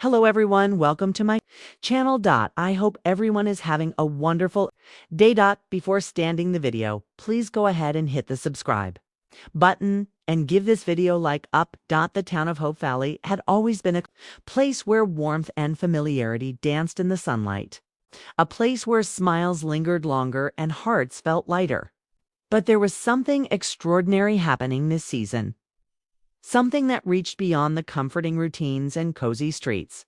Hello everyone, welcome to my channel. I hope everyone is having a wonderful day. Before standing the video, please go ahead and hit the subscribe button and give this video like up. The town of Hope Valley had always been a place where warmth and familiarity danced in the sunlight, a place where smiles lingered longer and hearts felt lighter. But there was something extraordinary happening this season. Something that reached beyond the comforting routines and cozy streets.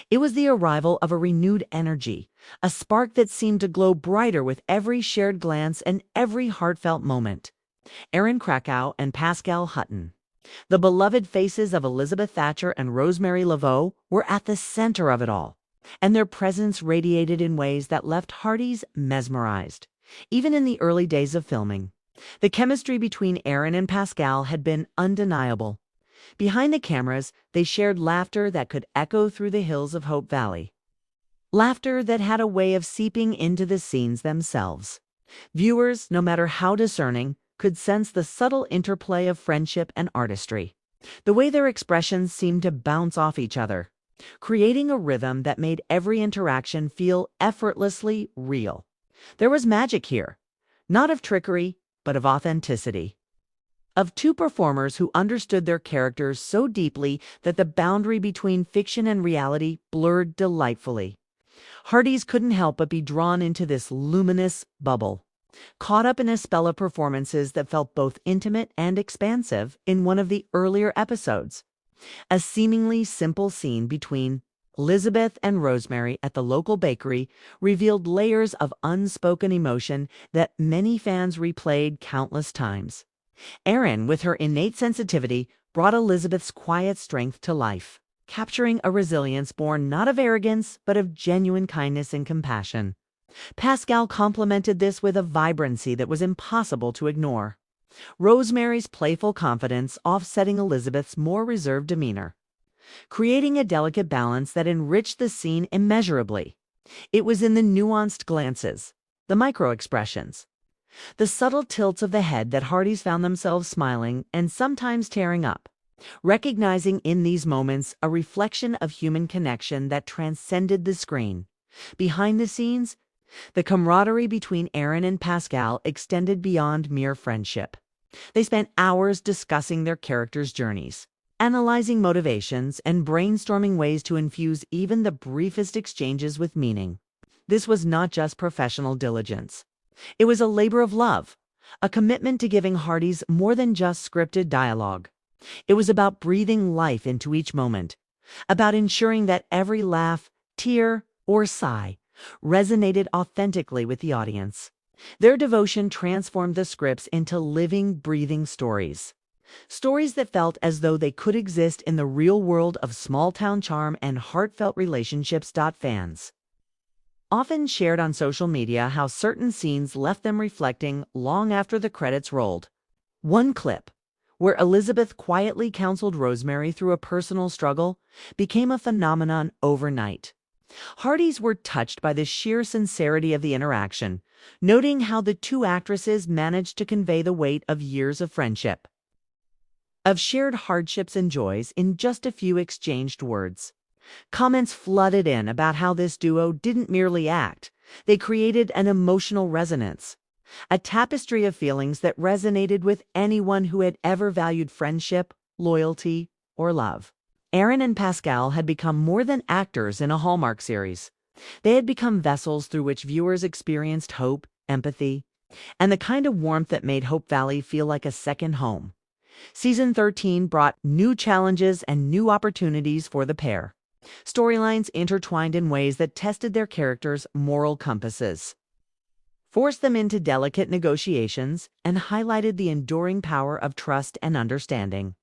It was the arrival of a renewed energy, a spark that seemed to glow brighter with every shared glance and every heartfelt moment. Erin Krakow and Pascale Hutton, the beloved faces of Elizabeth Thatcher and Rosemary and Lee, were at the center of it all, and their presence radiated in ways that left Hearties mesmerized. Even in the early days of filming, the chemistry between Erin and Pascale had been undeniable. Behind the cameras, they shared laughter that could echo through the hills of Hope Valley. Laughter that had a way of seeping into the scenes themselves. Viewers, no matter how discerning, could sense the subtle interplay of friendship and artistry. The way their expressions seemed to bounce off each other, creating a rhythm that made every interaction feel effortlessly real. There was magic here, not of trickery, but of authenticity. Of two performers who understood their characters so deeply that the boundary between fiction and reality blurred delightfully. Hearties couldn't help but be drawn into this luminous bubble, caught up in a spell of performances that felt both intimate and expansive. In one of the earlier episodes, a seemingly simple scene between Elizabeth and Rosemary at the local bakery revealed layers of unspoken emotion that many fans replayed countless times. Erin, with her innate sensitivity, brought Elizabeth's quiet strength to life, capturing a resilience born not of arrogance, but of genuine kindness and compassion. Pascale complemented this with a vibrancy that was impossible to ignore, Rosemary's playful confidence offsetting Elizabeth's more reserved demeanor, creating a delicate balance that enriched the scene immeasurably. It was in the nuanced glances, the micro-expressions, the subtle tilts of the head that Hearties found themselves smiling and sometimes tearing up, recognizing in these moments a reflection of human connection that transcended the screen. Behind the scenes, the camaraderie between Erin and Pascale extended beyond mere friendship. They spent hours discussing their characters' journeys, analyzing motivations, and brainstorming ways to infuse even the briefest exchanges with meaning. This was not just professional diligence. It was a labor of love, a commitment to giving Hearties more than just scripted dialogue. It was about breathing life into each moment, about ensuring that every laugh, tear, or sigh resonated authentically with the audience. Their devotion transformed the scripts into living, breathing stories. Stories that felt as though they could exist in the real world of small-town charm and heartfelt relationships. Fans often shared on social media how certain scenes left them reflecting long after the credits rolled. One clip, where Elizabeth quietly counseled Rosemary through a personal struggle, became a phenomenon overnight. Hearties were touched by the sheer sincerity of the interaction, noting how the two actresses managed to convey the weight of years of friendship, of shared hardships and joys in just a few exchanged words. Comments flooded in about how this duo didn't merely act, they created an emotional resonance, a tapestry of feelings that resonated with anyone who had ever valued friendship, loyalty, or love. Erin and Pascale had become more than actors in a Hallmark series. They had become vessels through which viewers experienced hope, empathy, and the kind of warmth that made Hope Valley feel like a second home. Season 13 brought new challenges and new opportunities for the pair. Storylines intertwined in ways that tested their characters' moral compasses, forced them into delicate negotiations, and highlighted the enduring power of trust and understanding.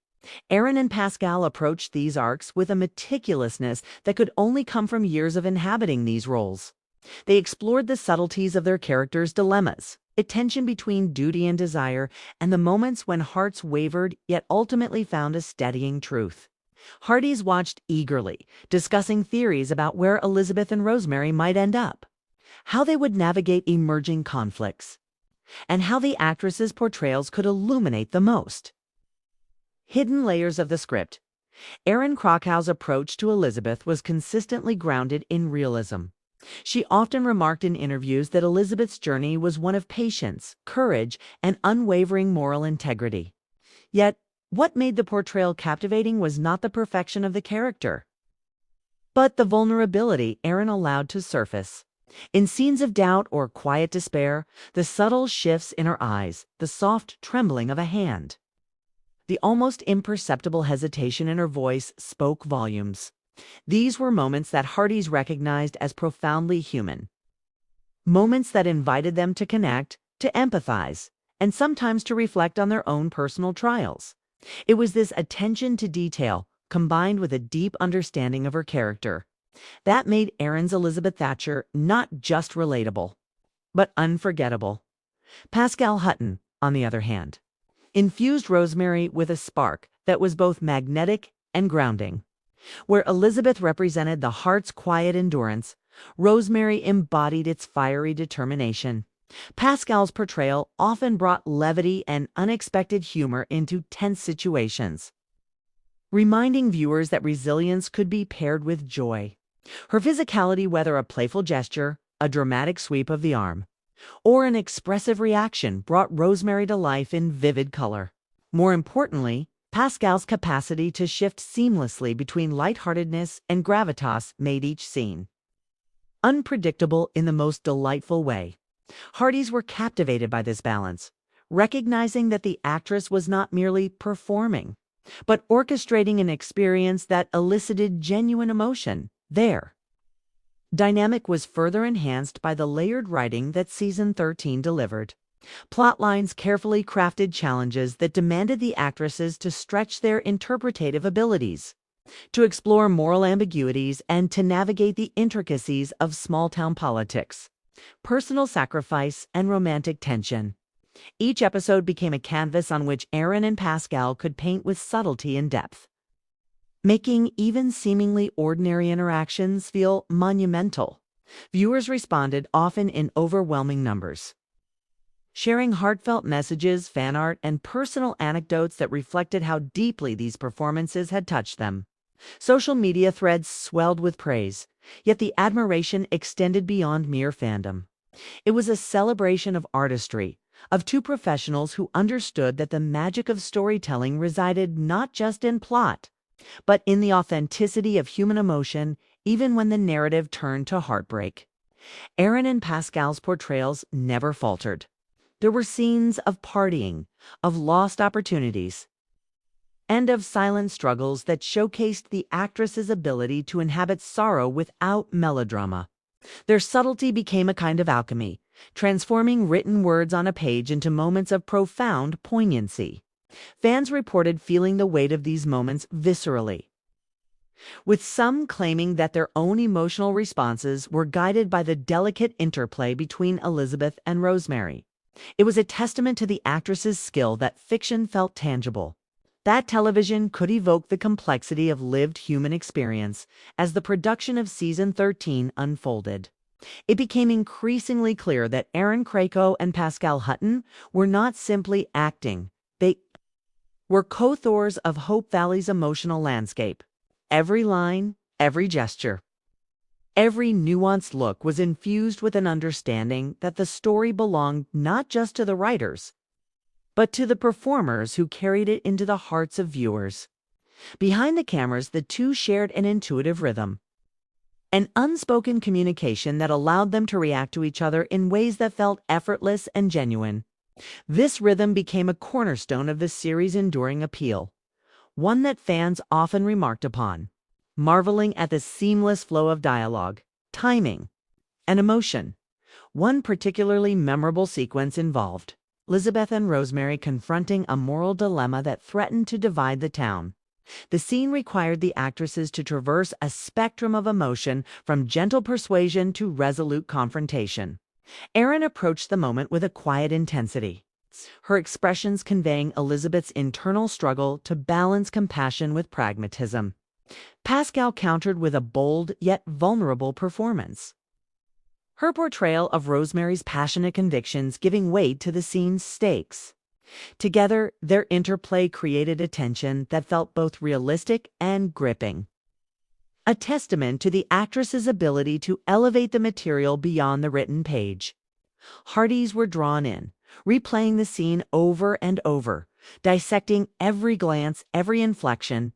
Erin and Pascale approached these arcs with a meticulousness that could only come from years of inhabiting these roles. They explored the subtleties of their characters' dilemmas, the tension between duty and desire, and the moments when hearts wavered yet ultimately found a steadying truth. Hearties watched eagerly, discussing theories about where Elizabeth and Rosemary might end up, how they would navigate emerging conflicts, and how the actresses' portrayals could illuminate the most hidden layers of the script. Erin Krakow's approach to Elizabeth was consistently grounded in realism. She often remarked in interviews that Elizabeth's journey was one of patience, courage, and unwavering moral integrity. Yet, what made the portrayal captivating was not the perfection of the character, but the vulnerability Erin allowed to surface. In scenes of doubt or quiet despair, the subtle shifts in her eyes, the soft trembling of a hand, the almost imperceptible hesitation in her voice spoke volumes. These were moments that Hearties recognized as profoundly human. Moments that invited them to connect, to empathize, and sometimes to reflect on their own personal trials. It was this attention to detail, combined with a deep understanding of her character, that made Erin's Elizabeth Thatcher not just relatable, but unforgettable. Pascale Hutton, on the other hand, infused Rosemary with a spark that was both magnetic and grounding. Where Elizabeth represented the heart's quiet endurance, Rosemary embodied its fiery determination. Pascale's portrayal often brought levity and unexpected humor into tense situations, reminding viewers that resilience could be paired with joy. Her physicality, whether a playful gesture, a dramatic sweep of the arm, or an expressive reaction, brought Rosemary to life in vivid color. More importantly, Pascale's capacity to shift seamlessly between lightheartedness and gravitas made each scene unpredictable in the most delightful way. Hearties were captivated by this balance, recognizing that the actress was not merely performing, but orchestrating an experience that elicited genuine emotion. Their dynamic was further enhanced by the layered writing that season 13 delivered. Plotlines carefully crafted challenges that demanded the actresses to stretch their interpretative abilities, to explore moral ambiguities, and to navigate the intricacies of small-town politics, personal sacrifice, and romantic tension. Each episode became a canvas on which Erin and Pascale could paint with subtlety and depth, making even seemingly ordinary interactions feel monumental. Viewers responded, often in overwhelming numbers, sharing heartfelt messages, fan art, and personal anecdotes that reflected how deeply these performances had touched them. Social media threads swelled with praise, yet the admiration extended beyond mere fandom. It was a celebration of artistry, of two professionals who understood that the magic of storytelling resided not just in plot, but in the authenticity of human emotion, even when the narrative turned to heartbreak. Erin and Pascale's portrayals never faltered. There were scenes of partying, of lost opportunities, and of silent struggles that showcased the actress's ability to inhabit sorrow without melodrama. Their subtlety became a kind of alchemy, transforming written words on a page into moments of profound poignancy. Fans reported feeling the weight of these moments viscerally, with some claiming that their own emotional responses were guided by the delicate interplay between Elizabeth and Rosemary. It was a testament to the actress's skill that fiction felt tangible, that television could evoke the complexity of lived human experience. As the production of season 13 unfolded, it became increasingly clear that Erin Krakow and Pascale Hutton were not simply acting. They were co-authors of Hope Valley's emotional landscape. Every line, every gesture, every nuanced look was infused with an understanding that the story belonged not just to the writers, but to the performers who carried it into the hearts of viewers. Behind the cameras, the two shared an intuitive rhythm, an unspoken communication that allowed them to react to each other in ways that felt effortless and genuine. This rhythm became a cornerstone of the series' enduring appeal, one that fans often remarked upon, marveling at the seamless flow of dialogue, timing, and emotion. One particularly memorable sequence involved Elizabeth and Rosemary confronting a moral dilemma that threatened to divide the town. The scene required the actresses to traverse a spectrum of emotion, from gentle persuasion to resolute confrontation. Erin approached the moment with a quiet intensity, her expressions conveying Elizabeth's internal struggle to balance compassion with pragmatism. Pascale countered with a bold yet vulnerable performance, her portrayal of Rosemary's passionate convictions giving weight to the scene's stakes. Together, their interplay created a tension that felt both realistic and gripping. A testament to the actress's ability to elevate the material beyond the written page. Hearties were drawn in, replaying the scene over and over, dissecting every glance, every inflection,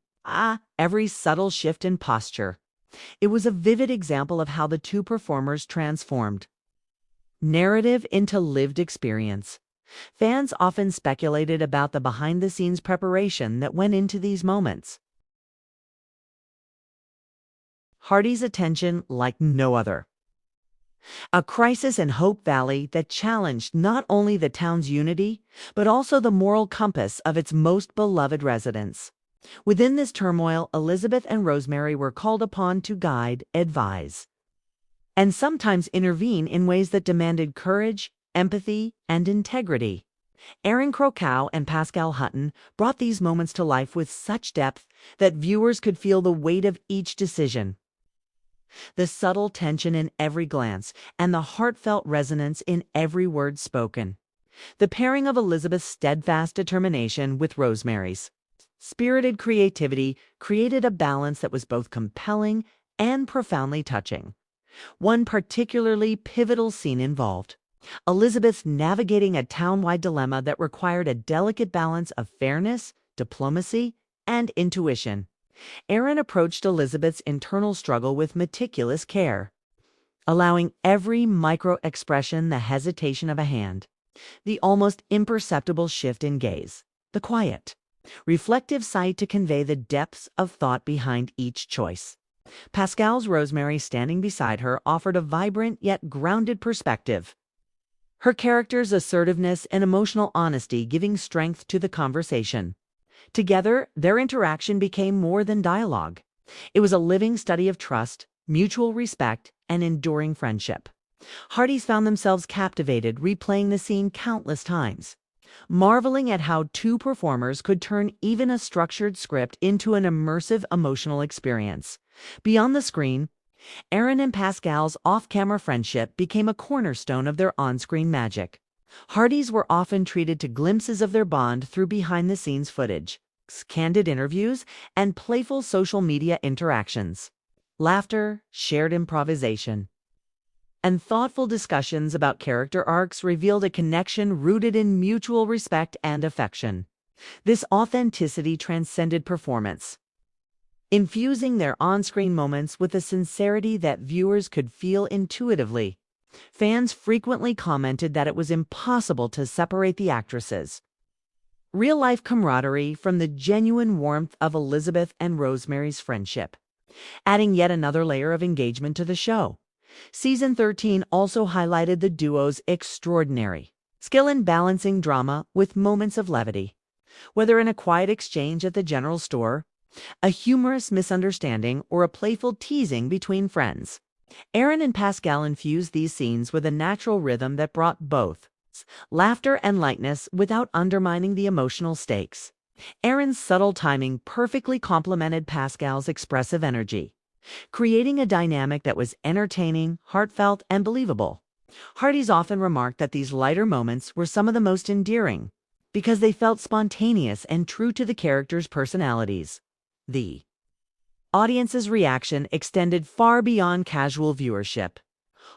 every subtle shift in posture. It was a vivid example of how the two performers transformed narrative into lived experience. Fans often speculated about the behind-the-scenes preparation that went into these moments. Hearties' attention like no other. A crisis in Hope Valley that challenged not only the town's unity, but also the moral compass of its most beloved residents. Within this turmoil, Elizabeth and Rosemary were called upon to guide, advise, and sometimes intervene in ways that demanded courage, empathy, and integrity. Erin Krakow and Pascale Hutton brought these moments to life with such depth that viewers could feel the weight of each decision. The subtle tension in every glance and the heartfelt resonance in every word spoken. The pairing of Elizabeth's steadfast determination with Rosemary's spirited creativity created a balance that was both compelling and profoundly touching. One particularly pivotal scene involved Elizabeth navigating a town-wide dilemma that required a delicate balance of fairness, diplomacy, and intuition. Erin approached Elizabeth's internal struggle with meticulous care, allowing every micro-expression, the hesitation of a hand, the almost imperceptible shift in gaze, the quiet, reflective sight to convey the depths of thought behind each choice. Pascale's Rosemary standing beside her offered a vibrant yet grounded perspective, her character's assertiveness and emotional honesty giving strength to the conversation. Together, their interaction became more than dialogue. It was a living study of trust, mutual respect, and enduring friendship. Hearties found themselves captivated, replaying the scene countless times, marveling at how two performers could turn even a structured script into an immersive emotional experience. Beyond the screen, Erin and Pascale's off-camera friendship became a cornerstone of their on-screen magic. Hearties were often treated to glimpses of their bond through behind-the-scenes footage, candid interviews, and playful social media interactions. Laughter, shared improvisation, and thoughtful discussions about character arcs revealed a connection rooted in mutual respect and affection. This authenticity transcended performance, infusing their on-screen moments with a sincerity that viewers could feel intuitively. Fans frequently commented that it was impossible to separate the actresses' real-life camaraderie from the genuine warmth of Elizabeth and Rosemary's friendship, adding yet another layer of engagement to the show. Season 13 also highlighted the duo's extraordinary skill in balancing drama with moments of levity. Whether in a quiet exchange at the general store, a humorous misunderstanding, or a playful teasing between friends, Erin and Pascale infused these scenes with a natural rhythm that brought both laughter and lightness without undermining the emotional stakes. Erin's subtle timing perfectly complemented Pascale's expressive energy, creating a dynamic that was entertaining, heartfelt, and believable. Hearties often remarked that these lighter moments were some of the most endearing because they felt spontaneous and true to the characters' personalities. The audience's reaction extended far beyond casual viewership.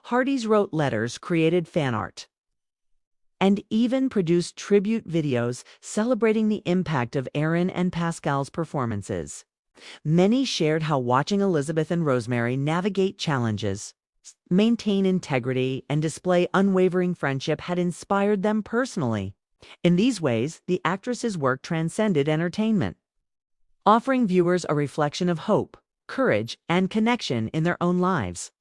Hearties wrote letters, created fan art, and even produced tribute videos celebrating the impact of Erin and Pascale's performances. Many shared how watching Elizabeth and Rosemary navigate challenges, maintain integrity, and display unwavering friendship had inspired them personally. In these ways, the actresses' work transcended entertainment, offering viewers a reflection of hope, courage, and connection in their own lives.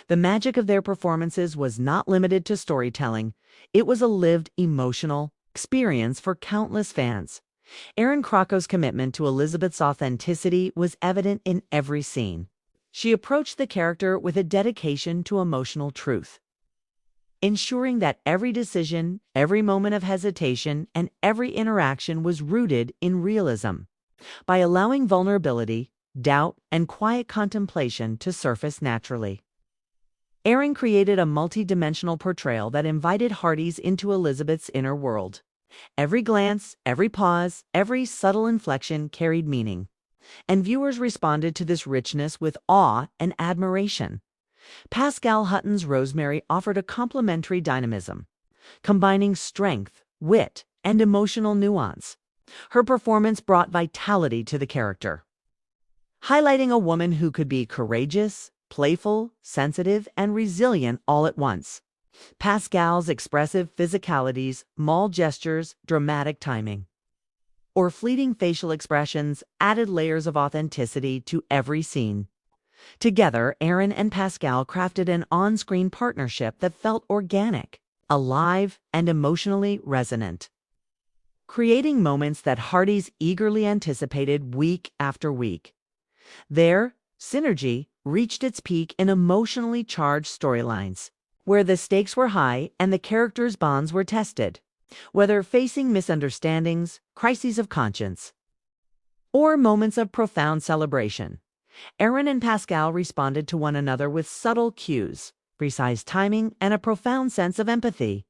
The magic of their performances was not limited to storytelling. It was a lived, emotional experience for countless fans. Erin Krakow's commitment to Elizabeth's authenticity was evident in every scene. She approached the character with a dedication to emotional truth, ensuring that every decision, every moment of hesitation, and every interaction was rooted in realism. By allowing vulnerability, doubt, and quiet contemplation to surface naturally, Erin created a multi-dimensional portrayal that invited Hearties into Elizabeth's inner world. Every glance, every pause, every subtle inflection carried meaning, and viewers responded to this richness with awe and admiration. Pascale Hutton's Rosemary offered a complementary dynamism, combining strength, wit, and emotional nuance. Her performance brought vitality to the character, highlighting a woman who could be courageous, playful, sensitive, and resilient all at once. Pascale's expressive physicalities, small gestures, dramatic timing, or fleeting facial expressions added layers of authenticity to every scene. Together, Erin and Pascale crafted an on-screen partnership that felt organic, alive, and emotionally resonant, creating moments that Hearties eagerly anticipated week after week. Their synergy reached its peak in emotionally charged storylines, where the stakes were high and the characters' bonds were tested, whether facing misunderstandings, crises of conscience, or moments of profound celebration. Erin and Pascale responded to one another with subtle cues, precise timing, and a profound sense of empathy.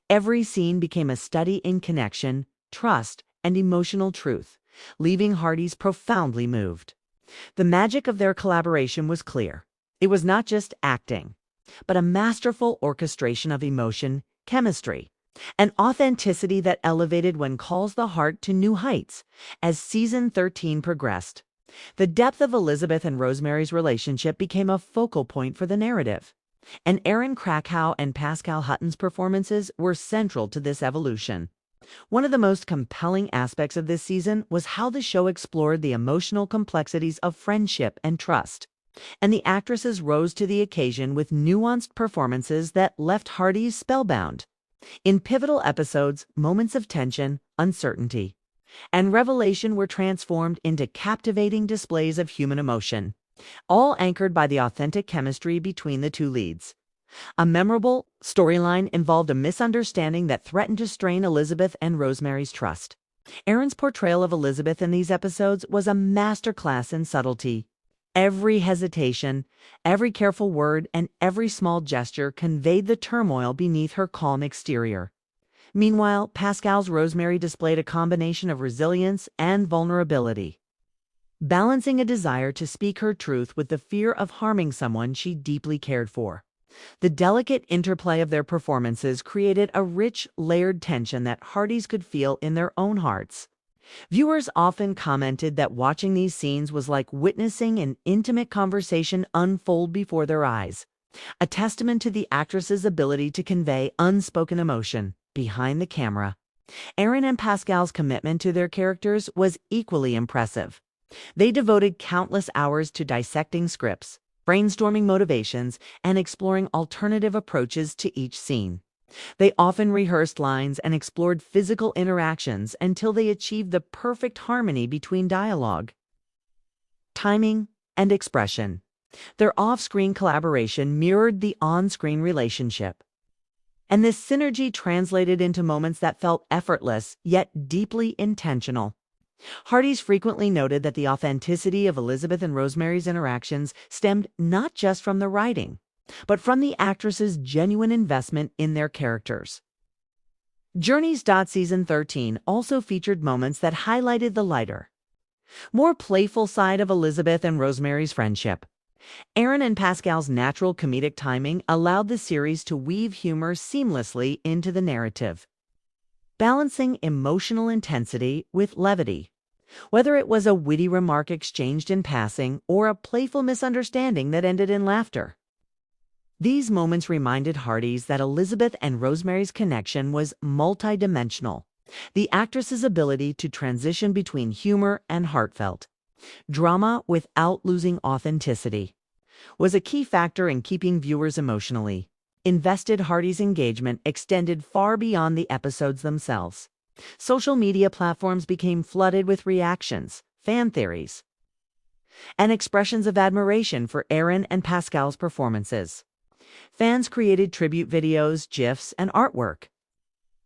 Every scene became a study in connection, trust, and emotional truth, leaving Hearties profoundly moved. The magic of their collaboration was clear. It was not just acting, but a masterful orchestration of emotion, chemistry, and authenticity that elevated when calls the heart to new heights. As season 13 progressed, the depth of Elizabeth and Rosemary's relationship became a focal point for the narrative, and Erin Krakow and Pascale Hutton's performances were central to this evolution. One of the most compelling aspects of this season was how the show explored the emotional complexities of friendship and trust, and the actresses rose to the occasion with nuanced performances that left Hearties spellbound. In pivotal episodes, moments of tension, uncertainty, and revelation were transformed into captivating displays of human emotion, all anchored by the authentic chemistry between the two leads. A memorable storyline involved a misunderstanding that threatened to strain Elizabeth and Rosemary's trust. Erin's portrayal of Elizabeth in these episodes was a masterclass in subtlety. Every hesitation, every careful word, and every small gesture conveyed the turmoil beneath her calm exterior. Meanwhile, Pascale's Rosemary displayed a combination of resilience and vulnerability, balancing a desire to speak her truth with the fear of harming someone she deeply cared for. The delicate interplay of their performances created a rich, layered tension that Hearties could feel in their own hearts. Viewers often commented that watching these scenes was like witnessing an intimate conversation unfold before their eyes, a testament to the actress's ability to convey unspoken emotion behind the camera. Erin and Pascale's commitment to their characters was equally impressive. They devoted countless hours to dissecting scripts, brainstorming motivations, and exploring alternative approaches to each scene. They often rehearsed lines and explored physical interactions until they achieved the perfect harmony between dialogue, timing, and expression. Their off-screen collaboration mirrored the on-screen relationship, and this synergy translated into moments that felt effortless yet deeply intentional. Hearties frequently noted that the authenticity of Elizabeth and Rosemary's interactions stemmed not just from the writing, but from the actresses' genuine investment in their characters. Journeys. Season 13 also featured moments that highlighted the lighter, more playful side of Elizabeth and Rosemary's friendship. Erin and Pascale's natural comedic timing allowed the series to weave humor seamlessly into the narrative, balancing emotional intensity with levity. Whether it was a witty remark exchanged in passing or a playful misunderstanding that ended in laughter, these moments reminded Hearties that Elizabeth and Rosemary's connection was multidimensional. The actress's ability to transition between humor and heartfelt drama without losing authenticity was a key factor in keeping viewers emotionally invested. Hearties' engagement extended far beyond the episodes themselves. Social media platforms became flooded with reactions, fan theories, and expressions of admiration for Erin and Pascale's performances. Fans created tribute videos, GIFs, and artwork,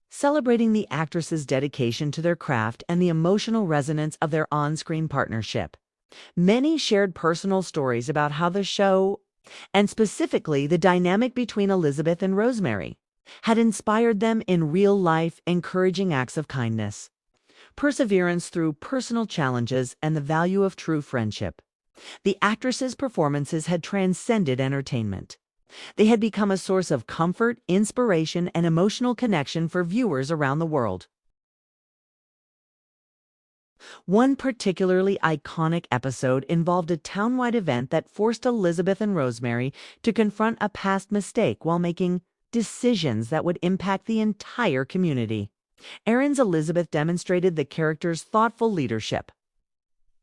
celebrating the actresses' dedication to their craft and the emotional resonance of their on-screen partnership. Many shared personal stories about how the show, and specifically the dynamic between Elizabeth and Rosemary, had inspired them in real life, encouraging acts of kindness, perseverance through personal challenges, and the value of true friendship. The actresses' performances had transcended entertainment. They had become a source of comfort, inspiration, and emotional connection for viewers around the world. One particularly iconic episode involved a townwide event that forced Elizabeth and Rosemary to confront a past mistake while making decisions that would impact the entire community. Erin's Elizabeth demonstrated the character's thoughtful leadership,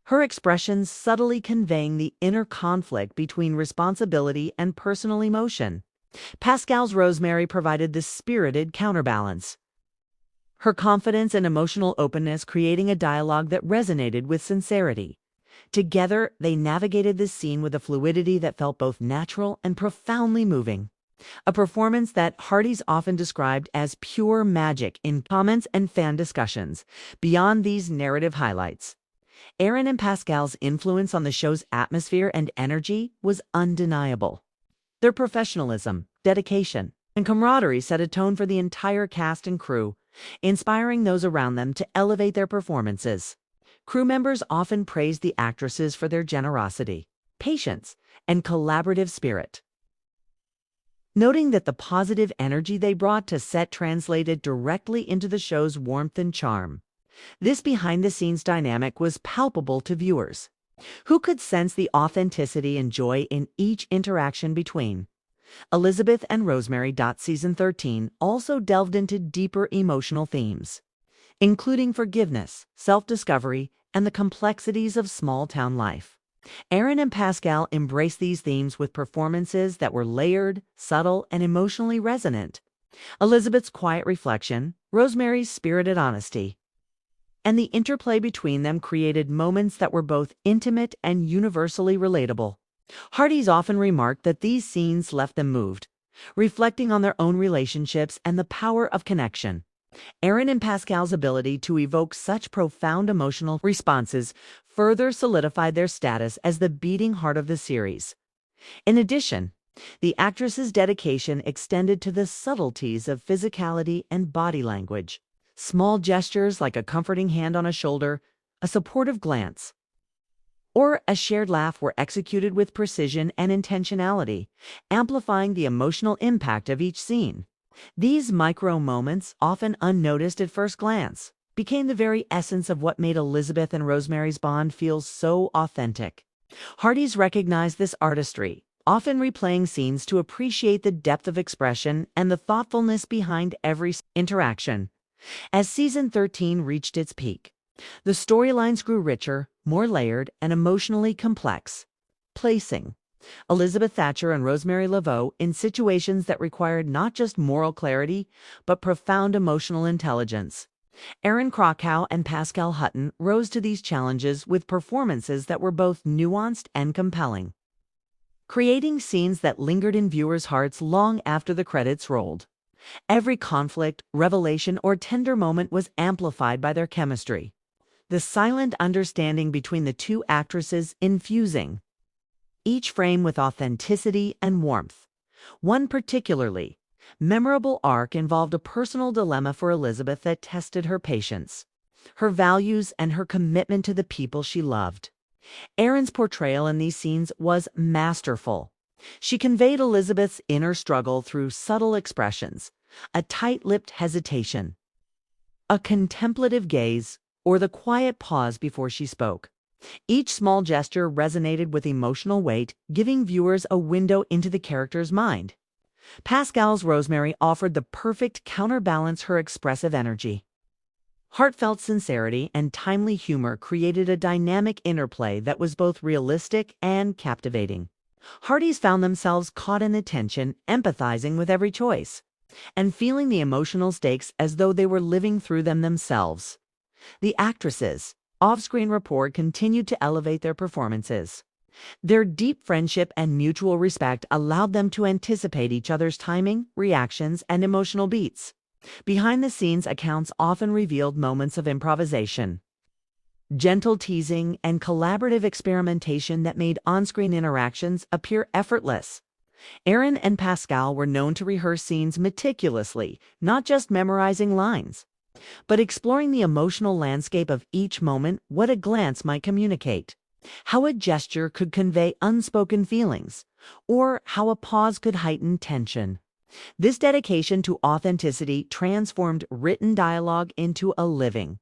her expressions subtly conveying the inner conflict between responsibility and personal emotion. Pascale's Rosemary provided the spirited counterbalance, her confidence and emotional openness creating a dialogue that resonated with sincerity. Together, they navigated this scene with a fluidity that felt both natural and profoundly moving. A performance that Hearties often described as pure magic in comments and fan discussions. Beyond these narrative highlights, Erin and Pascale's influence on the show's atmosphere and energy was undeniable. Their professionalism, dedication, and camaraderie set a tone for the entire cast and crew, inspiring those around them to elevate their performances. Crew members often praised the actresses for their generosity, patience, and collaborative spirit, noting that the positive energy they brought to set translated directly into the show's warmth and charm. This behind-the-scenes dynamic was palpable to viewers, who could sense the authenticity and joy in each interaction between Elizabeth and Rosemary. Season 13 also delved into deeper emotional themes, including forgiveness, self-discovery, and the complexities of small-town life. Erin and Pascale embraced these themes with performances that were layered, subtle, and emotionally resonant. Elizabeth's quiet reflection, Rosemary's spirited honesty, and the interplay between them created moments that were both intimate and universally relatable. Hearties often remarked that these scenes left them moved, reflecting on their own relationships and the power of connection. Erin and Pascale's ability to evoke such profound emotional responses further solidified their status as the beating heart of the series. In addition, the actress's dedication extended to the subtleties of physicality and body language. Small gestures like a comforting hand on a shoulder, a supportive glance, or a shared laugh were executed with precision and intentionality, amplifying the emotional impact of each scene. These micro moments, often unnoticed at first glance, became the very essence of what made Elizabeth and Rosemary's bond feel so authentic. Hearties recognized this artistry, often replaying scenes to appreciate the depth of expression and the thoughtfulness behind every interaction. As season 13 reached its peak, the storylines grew richer, more layered, and emotionally complex, placing Elizabeth Thatcher and Rosemary Laveau in situations that required not just moral clarity, but profound emotional intelligence. Erin Krakow and Pascale Hutton rose to these challenges with performances that were both nuanced and compelling, creating scenes that lingered in viewers' hearts long after the credits rolled. Every conflict, revelation, or tender moment was amplified by their chemistry, the silent understanding between the two actresses infusing each frame with authenticity and warmth. One particularly memorable arc involved a personal dilemma for Elizabeth that tested her patience, her values, and her commitment to the people she loved. Erin's portrayal in these scenes was masterful. She conveyed Elizabeth's inner struggle through subtle expressions, a tight-lipped hesitation, a contemplative gaze, or the quiet pause before she spoke. Each small gesture resonated with emotional weight, giving viewers a window into the character's mind. Pascale's Rosemary offered the perfect counterbalance her expressive energy. Heartfelt sincerity and timely humor created a dynamic interplay that was both realistic and captivating. Hearties found themselves caught in the tension, empathizing with every choice, and feeling the emotional stakes as though they were living through them themselves. The actresses' off-screen rapport continued to elevate their performances. Their deep friendship and mutual respect allowed them to anticipate each other's timing, reactions, and emotional beats. Behind-the-scenes accounts often revealed moments of improvisation, gentle teasing, and collaborative experimentation that made on-screen interactions appear effortless. Erin and Pascale were known to rehearse scenes meticulously, not just memorizing lines, but exploring the emotional landscape of each moment, what a glance might communicate, how a gesture could convey unspoken feelings, or how a pause could heighten tension. This dedication to authenticity transformed written dialogue into a living,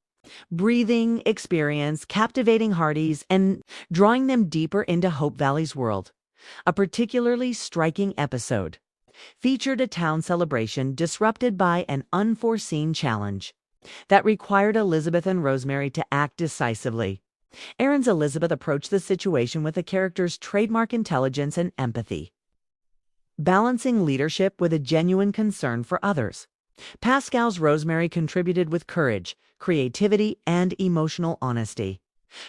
breathing experience, captivating Hearties and drawing them deeper into Hope Valley's world. A particularly striking episode featured a town celebration disrupted by an unforeseen challenge that required Elizabeth and Rosemary to act decisively. Erin's Elizabeth approached the situation with the character's trademark intelligence and empathy, balancing leadership with a genuine concern for others. Pascale's Rosemary contributed with courage, creativity, and emotional honesty,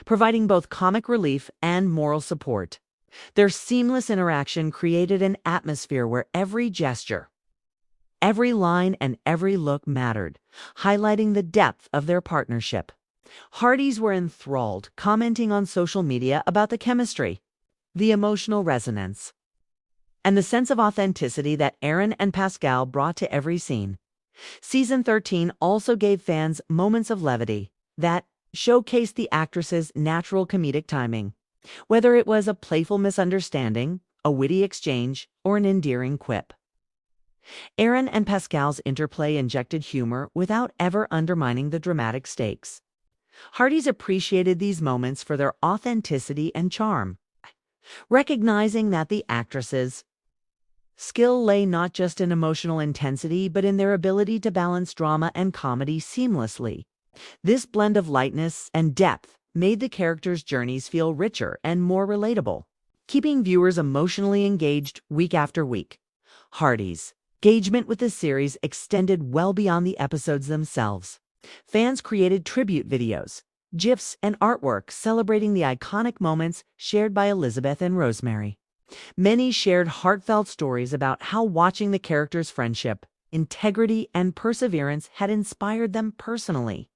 providing both comic relief and moral support. Their seamless interaction created an atmosphere where every gesture, every line, and every look mattered, highlighting the depth of their partnership. Hearties were enthralled, commenting on social media about the chemistry, the emotional resonance, and the sense of authenticity that Erin and Pascale brought to every scene. Season 13 also gave fans moments of levity that showcased the actress's natural comedic timing, whether it was a playful misunderstanding, a witty exchange, or an endearing quip. Erin and Pascale's interplay injected humor without ever undermining the dramatic stakes. Hearties appreciated these moments for their authenticity and charm, recognizing that the actresses' skill lay not just in emotional intensity, but in their ability to balance drama and comedy seamlessly. This blend of lightness and depth made the characters' journeys feel richer and more relatable, keeping viewers emotionally engaged week after week. Hearties' engagement with the series extended well beyond the episodes themselves. Fans created tribute videos, GIFs, and artwork celebrating the iconic moments shared by Elizabeth and Rosemary. Many shared heartfelt stories about how watching the characters' friendship, integrity, and perseverance had inspired them personally.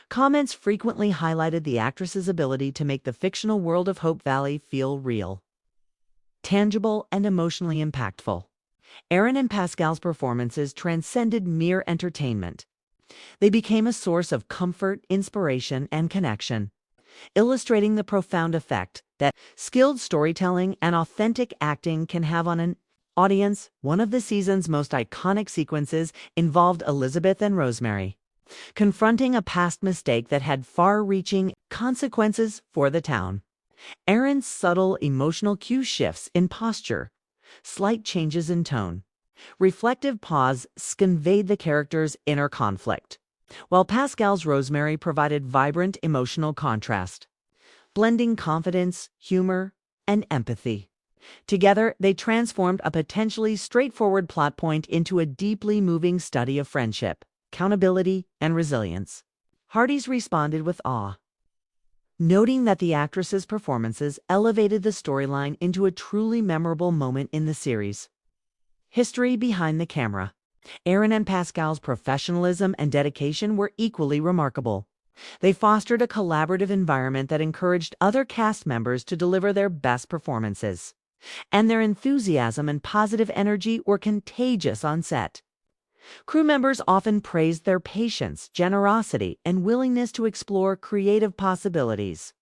Comments frequently highlighted the actress's ability to make the fictional world of Hope Valley feel real, tangible, and emotionally impactful. Erin and Pascale's performances transcended mere entertainment. They became a source of comfort, inspiration, and connection, illustrating the profound effect that skilled storytelling and authentic acting can have on an audience. One of the season's most iconic sequences involved Elizabeth and Rosemary confronting a past mistake that had far-reaching consequences for the town. Erin's subtle emotional cue shifts in posture, slight changes in tone, reflective pause conveyed the character's inner conflict, while Pascale's Rosemary provided vibrant emotional contrast, blending confidence, humor, and empathy. Together, they transformed a potentially straightforward plot point into a deeply moving study of friendship, accountability, and resilience. Hearties responded with awe, noting that the actress's performances elevated the storyline into a truly memorable moment in the series. History behind the camera. Erin and Pascale's professionalism and dedication were equally remarkable. They fostered a collaborative environment that encouraged other cast members to deliver their best performances, and their enthusiasm and positive energy were contagious on set. Crew members often praised their patience, generosity, and willingness to explore creative possibilities.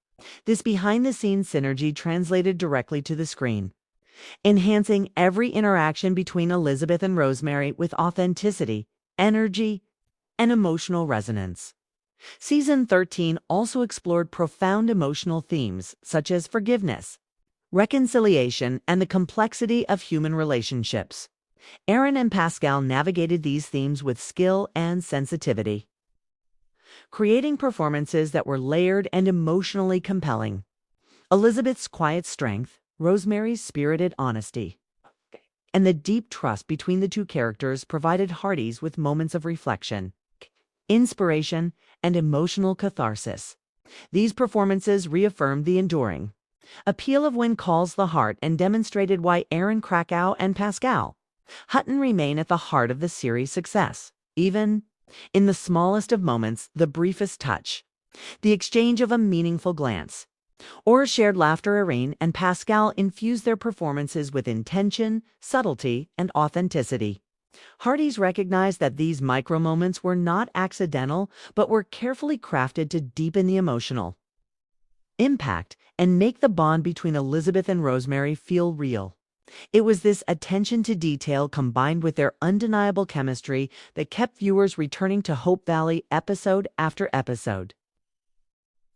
This behind-the-scenes synergy translated directly to the screen, enhancing every interaction between Elizabeth and Rosemary with authenticity, energy, and emotional resonance. Season 13 also explored profound emotional themes such as forgiveness, reconciliation, and the complexity of human relationships. Erin and Pascale navigated these themes with skill and sensitivity, creating performances that were layered and emotionally compelling. Elizabeth's quiet strength, Rosemary's spirited honesty, and the deep trust between the two characters provided Hearties with moments of reflection, inspiration, and emotional catharsis. These performances reaffirmed the enduring appeal of When Calls the Heart and demonstrated why Erin, Krakow, and Pascale Hutton remain at the heart of the series' success. Even in the smallest of moments, the briefest touch, the exchange of a meaningful glance, Or shared laughter. Erin and Pascale infused their performances with intention, subtlety, and authenticity. Hearties recognized that these micro moments were not accidental, but were carefully crafted to deepen the emotional impact and make the bond between Elizabeth and Rosemary feel real. It was this attention to detail combined with their undeniable chemistry that kept viewers returning to Hope Valley episode after episode,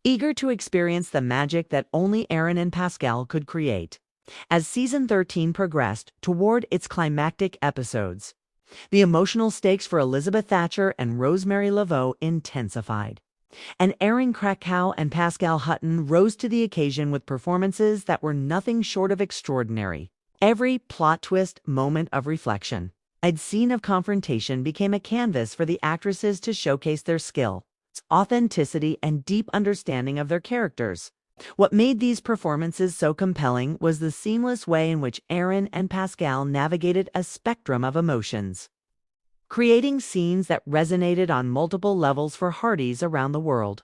eager to experience the magic that only Erin and Pascale could create. As season 13 progressed toward its climactic episodes, the emotional stakes for Elizabeth Thatcher and Rosemary Laveau intensified, and Erin Krakow and Pascale Hutton rose to the occasion with performances that were nothing short of extraordinary. Every plot twist, moment of reflection, and scene of confrontation became a canvas for the actresses to showcase their skill, authenticity, and deep understanding of their characters. What made these performances so compelling was the seamless way in which Erin and Pascale navigated a spectrum of emotions, creating scenes that resonated on multiple levels for Hearties around the world.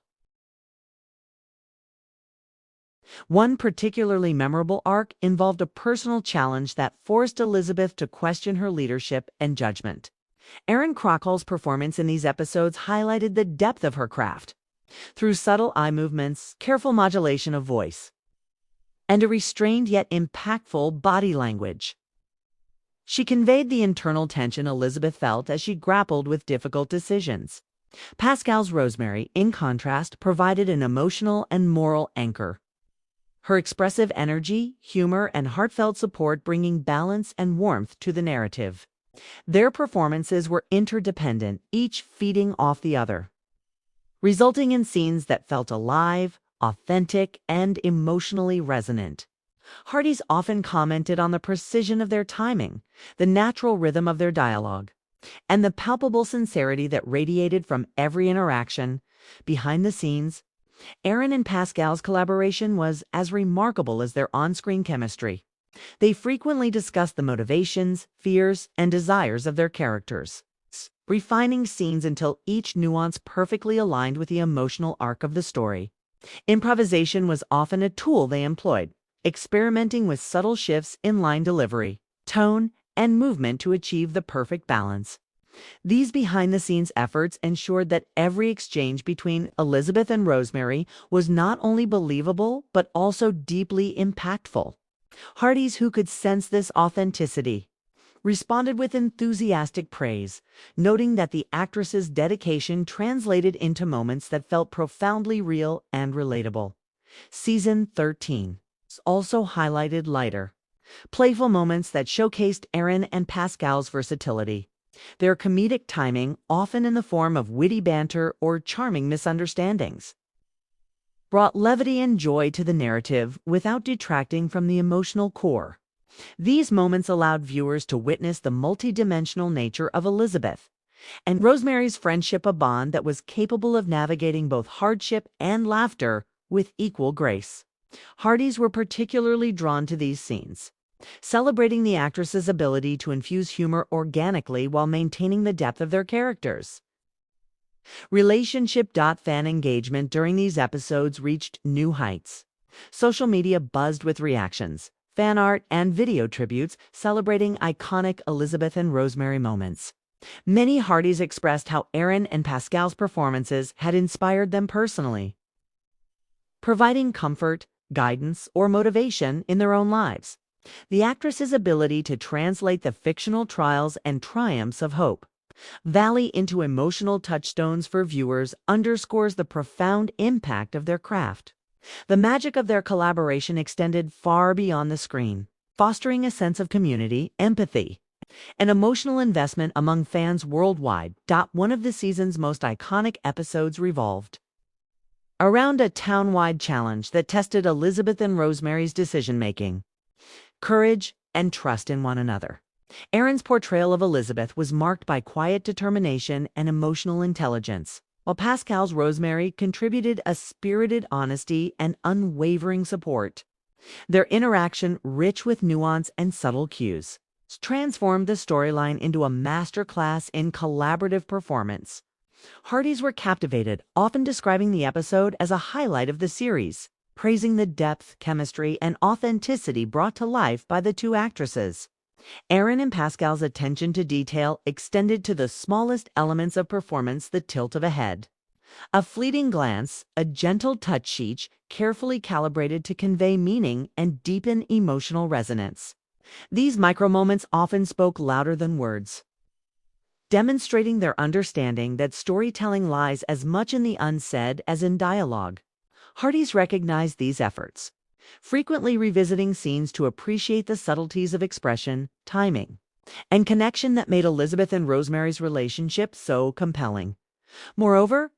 One particularly memorable arc involved a personal challenge that forced Elizabeth to question her leadership and judgment. Erin Krakow's performance in these episodes highlighted the depth of her craft. Through subtle eye movements, careful modulation of voice, and a restrained yet impactful body language, she conveyed the internal tension Elizabeth felt as she grappled with difficult decisions. Pascale's Rosemary, in contrast, provided an emotional and moral anchor, her expressive energy, humor, and heartfelt support bringing balance and warmth to the narrative. Their performances were interdependent, each feeding off the other, resulting in scenes that felt alive, authentic, and emotionally resonant. Hearties often commented on the precision of their timing, the natural rhythm of their dialogue, and the palpable sincerity that radiated from every interaction. Behind the scenes, Erin and Pascale's collaboration was as remarkable as their on-screen chemistry. They frequently discussed the motivations, fears, and desires of their characters, refining scenes until each nuance perfectly aligned with the emotional arc of the story. Improvisation was often a tool they employed, experimenting with subtle shifts in line delivery, tone, and movement to achieve the perfect balance. These behind-the-scenes efforts ensured that every exchange between Elizabeth and Rosemary was not only believable, but also deeply impactful. Hearties, who could sense this authenticity, responded with enthusiastic praise, noting that the actress's dedication translated into moments that felt profoundly real and relatable. Season 13 also highlighted lighter, playful moments that showcased Erin and Pascale's versatility. Their comedic timing, often in the form of witty banter or charming misunderstandings, brought levity and joy to the narrative without detracting from the emotional core. These moments allowed viewers to witness the multidimensional nature of Elizabeth and Rosemary's friendship, a bond that was capable of navigating both hardship and laughter with equal grace. Hearties were particularly drawn to these scenes, celebrating the actress's ability to infuse humor organically while maintaining the depth of their characters. Fan engagement during these episodes reached new heights. Social media buzzed with reactions, fan art, and video tributes celebrating iconic Elizabeth and Rosemary moments. Many Hearties expressed how Erin and Pascale's performances had inspired them personally, providing comfort, guidance, or motivation in their own lives. The actress's ability to translate the fictional trials and triumphs of Hope Valley into emotional touchstones for viewers underscores the profound impact of their craft. The magic of their collaboration extended far beyond the screen, fostering a sense of community, empathy, and emotional investment among fans worldwide. One of the season's most iconic episodes revolved around a town-wide challenge that tested Elizabeth and Rosemary's decision-making, courage, and trust in one another. Erin's portrayal of Elizabeth was marked by quiet determination and emotional intelligence, while Pascale's Rosemary contributed a spirited honesty and unwavering support. Their interaction, rich with nuance and subtle cues, transformed the storyline into a masterclass in collaborative performance. Hearties were captivated, often describing the episode as a highlight of the series. praising the depth, chemistry, and authenticity brought to life by the two actresses. Erin and Pascale's attention to detail extended to the smallest elements of performance, the tilt of a head. A fleeting glance, a gentle touch, each carefully calibrated to convey meaning and deepen emotional resonance. These micro-moments often spoke louder than words, demonstrating their understanding that storytelling lies as much in the unsaid as in dialogue. Hearties recognized these efforts, frequently revisiting scenes to appreciate the subtleties of expression, timing, and connection that made Elizabeth and Rosemary's relationship so compelling. Moreover,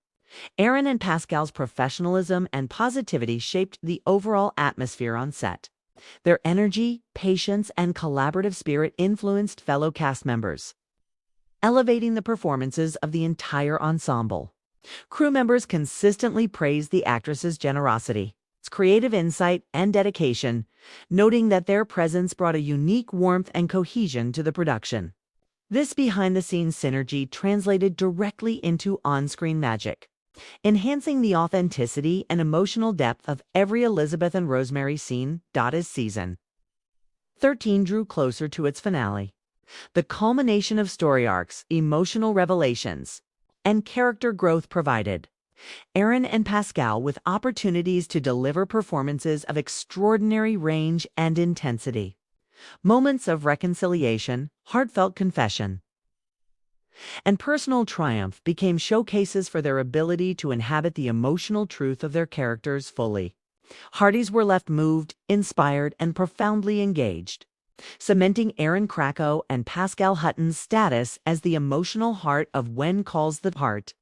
Erin and Pascale's professionalism and positivity shaped the overall atmosphere on set. Their energy, patience, and collaborative spirit influenced fellow cast members, elevating the performances of the entire ensemble. Crew members consistently praised the actresses' generosity, creative insight, and dedication, noting that their presence brought a unique warmth and cohesion to the production. This behind-the-scenes synergy translated directly into on-screen magic, enhancing the authenticity and emotional depth of every Elizabeth and Rosemary scene. As season 13 drew closer to its finale, the culmination of story arcs, emotional revelations, and character growth provided Erin and Pascale with opportunities to deliver performances of extraordinary range and intensity. Moments of reconciliation, heartfelt confession, and personal triumph became showcases for their ability to inhabit the emotional truth of their characters fully. Hearties were left moved, inspired, and profoundly engaged, cementing Erin Krakow and Pascale Hutton's status as the emotional heart of When Calls the Heart,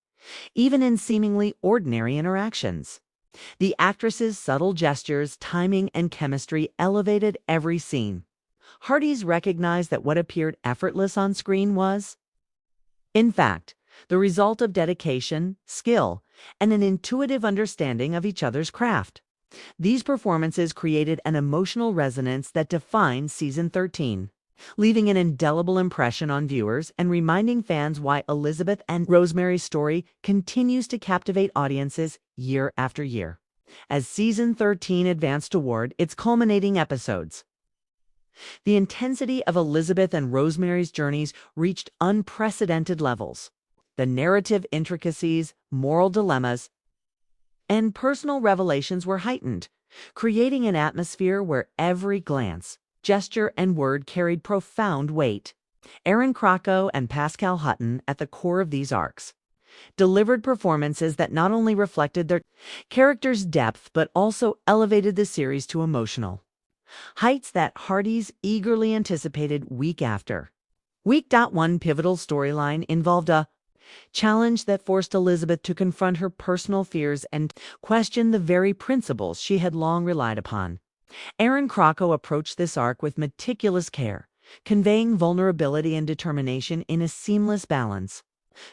even in seemingly ordinary interactions. The actresses' subtle gestures, timing, and chemistry elevated every scene. Hearties recognized that what appeared effortless on screen was, in fact, the result of dedication, skill, and an intuitive understanding of each other's craft. These performances created an emotional resonance that defined season 13, leaving an indelible impression on viewers and reminding fans why Elizabeth and Rosemary's story continues to captivate audiences year after year. As season 13 advanced toward its culminating episodes, the intensity of Elizabeth and Rosemary's journeys reached unprecedented levels. The narrative intricacies, moral dilemmas, and personal revelations were heightened, creating an atmosphere where every glance, gesture, and word carried profound weight. Erin Krakow and Pascale Hutton, at the core of these arcs, delivered performances that not only reflected their characters' depth but also elevated the series to emotional heights that Hearties eagerly anticipated week after week. One pivotal storyline involved a challenge that forced Elizabeth to confront her personal fears and question the very principles she had long relied upon. Erin Krakow approached this arc with meticulous care, conveying vulnerability and determination in a seamless balance,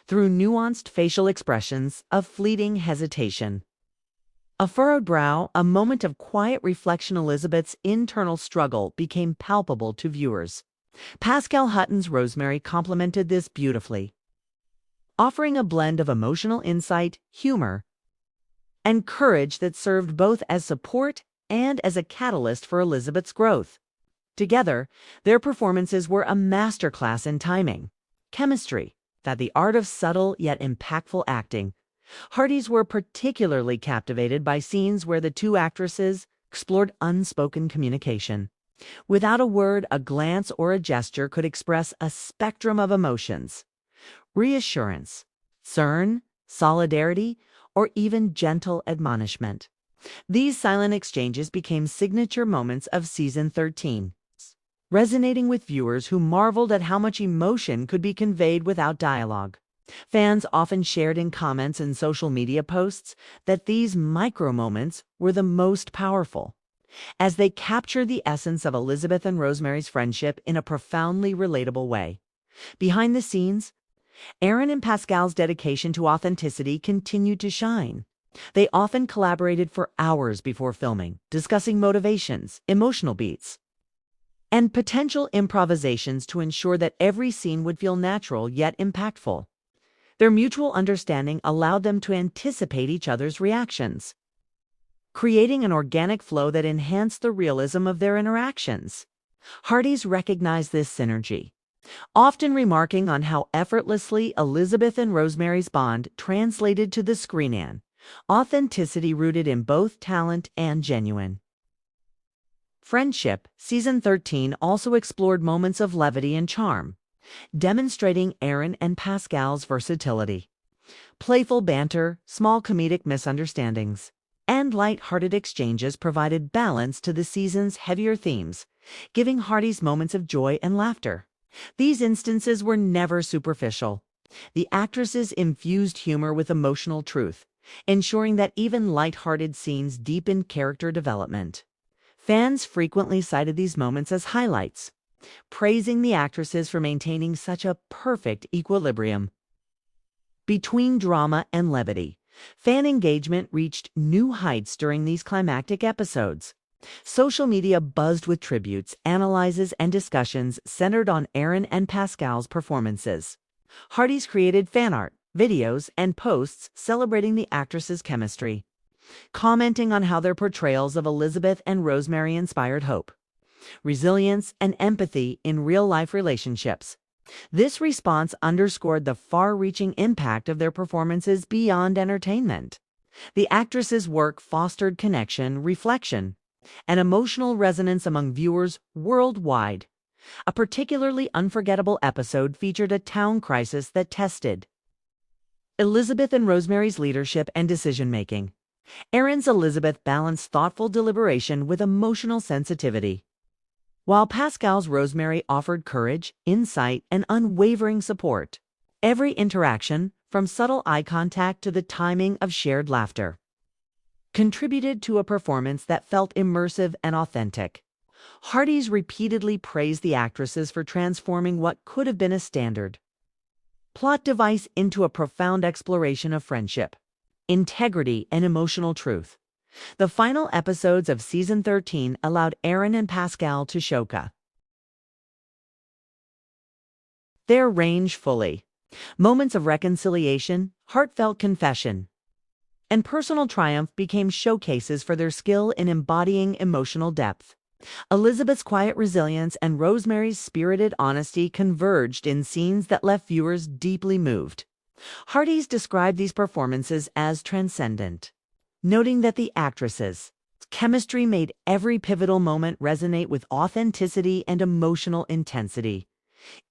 through nuanced facial expressions of fleeting hesitation, a furrowed brow, a moment of quiet reflection. Elizabeth's internal struggle became palpable to viewers. Pascale Hutton's Rosemary complemented this beautifully, offering a blend of emotional insight, humor, and courage that served both as support and as a catalyst for Elizabeth's growth. Together, their performances were a masterclass in timing, chemistry, that the art of subtle yet impactful acting. Hearties were particularly captivated by scenes where the two actresses explored unspoken communication. Without a word, a glance, or a gesture could express a spectrum of emotions: reassurance, concern, solidarity, or even gentle admonishment. These silent exchanges became signature moments of season 13, resonating with viewers who marveled at how much emotion could be conveyed without dialogue. Fans often shared in comments and social media posts that these micro-moments were the most powerful, as they captured the essence of Elizabeth and Rosemary's friendship in a profoundly relatable way. Behind the scenes, Erin and Pascale's dedication to authenticity continued to shine. They often collaborated for hours before filming, discussing motivations, emotional beats, and potential improvisations to ensure that every scene would feel natural yet impactful. Their mutual understanding allowed them to anticipate each other's reactions, creating an organic flow that enhanced the realism of their interactions. Hearties recognized this synergy, often remarking on how effortlessly Elizabeth and Rosemary's bond translated to the screen, authenticity rooted in both talent and genuine. Friendship, Season 13 also explored moments of levity and charm, demonstrating Erin and Pascale's versatility. Playful banter, small comedic misunderstandings, and light-hearted exchanges provided balance to the season's heavier themes, giving Hearties moments of joy and laughter. These instances were never superficial. The actresses infused humor with emotional truth, ensuring that even light-hearted scenes deepened character development. Fans frequently cited these moments as highlights, praising the actresses for maintaining such a perfect equilibrium. Between drama and levity, fan engagement reached new heights during these climactic episodes. Social media buzzed with tributes, analyses, and discussions centered on Erin and Pascale's performances. Hearties created fan art, videos, and posts celebrating the actresses' chemistry, commenting on how their portrayals of Elizabeth and Rosemary inspired hope, resilience, and empathy in real-life relationships. This response underscored the far-reaching impact of their performances beyond entertainment. The actresses' work fostered connection, reflection, and emotional resonance among viewers worldwide. A particularly unforgettable episode featured a town crisis that tested Elizabeth and Rosemary's leadership and decision-making. Erin's Elizabeth balanced thoughtful deliberation with emotional sensitivity, while Pascale's Rosemary offered courage, insight, and unwavering support. Every interaction, from subtle eye contact to the timing of shared laughter, contributed to a performance that felt immersive and authentic. Hearties repeatedly praised the actresses for transforming what could have been a standard plot device into a profound exploration of friendship, integrity, and emotional truth. The final episodes of Season 13 allowed Erin and Pascale to showcase their range fully. Moments of reconciliation, heartfelt confession, and personal triumph became showcases for their skill in embodying emotional depth. Elizabeth's quiet resilience and Rosemary's spirited honesty converged in scenes that left viewers deeply moved. Hearties described these performances as transcendent, noting that the actresses' chemistry made every pivotal moment resonate with authenticity and emotional intensity.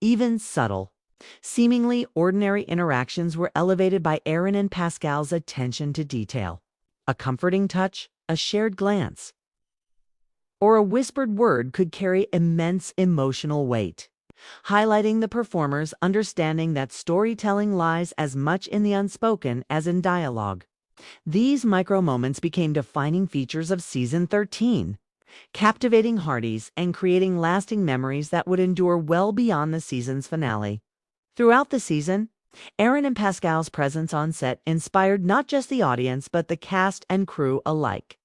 Even subtle, seemingly ordinary interactions were elevated by Erin and Pascale's attention to detail. A comforting touch, a shared glance, or a whispered word could carry immense emotional weight, highlighting the performer's understanding that storytelling lies as much in the unspoken as in dialogue. These micro-moments became defining features of Season 13, captivating Hearties and creating lasting memories that would endure well beyond the season's finale. Throughout the season, Erin and Pascale's presence on set inspired not just the audience but the cast and crew alike.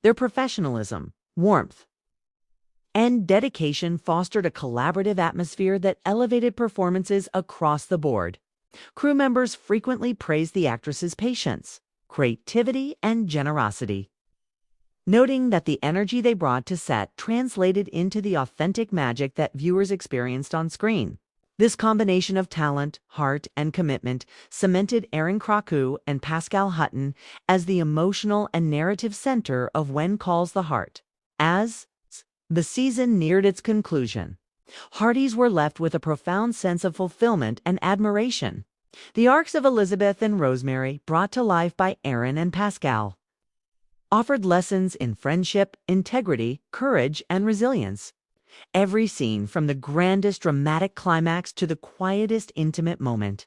Their professionalism, warmth, and dedication fostered a collaborative atmosphere that elevated performances across the board. Crew members frequently praised the actresses' patience, creativity, and generosity, noting that the energy they brought to set translated into the authentic magic that viewers experienced on screen. This combination of talent, heart, and commitment cemented Erin Krakow and Pascale Hutton as the emotional and narrative center of When Calls the Heart. As the season neared its conclusion, Hearties were left with a profound sense of fulfillment and admiration. The arcs of Elizabeth and Rosemary, brought to life by Erin and Pascale, offered lessons in friendship, integrity, courage, and resilience. Every scene, from the grandest dramatic climax to the quietest intimate moment,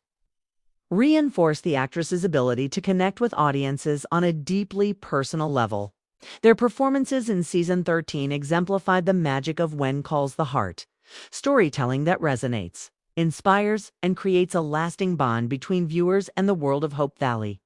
reinforced the actress's ability to connect with audiences on a deeply personal level. Their performances in Season 13 exemplified the magic of When Calls the Heart, storytelling that resonates, inspires, and creates a lasting bond between viewers and the world of Hope Valley.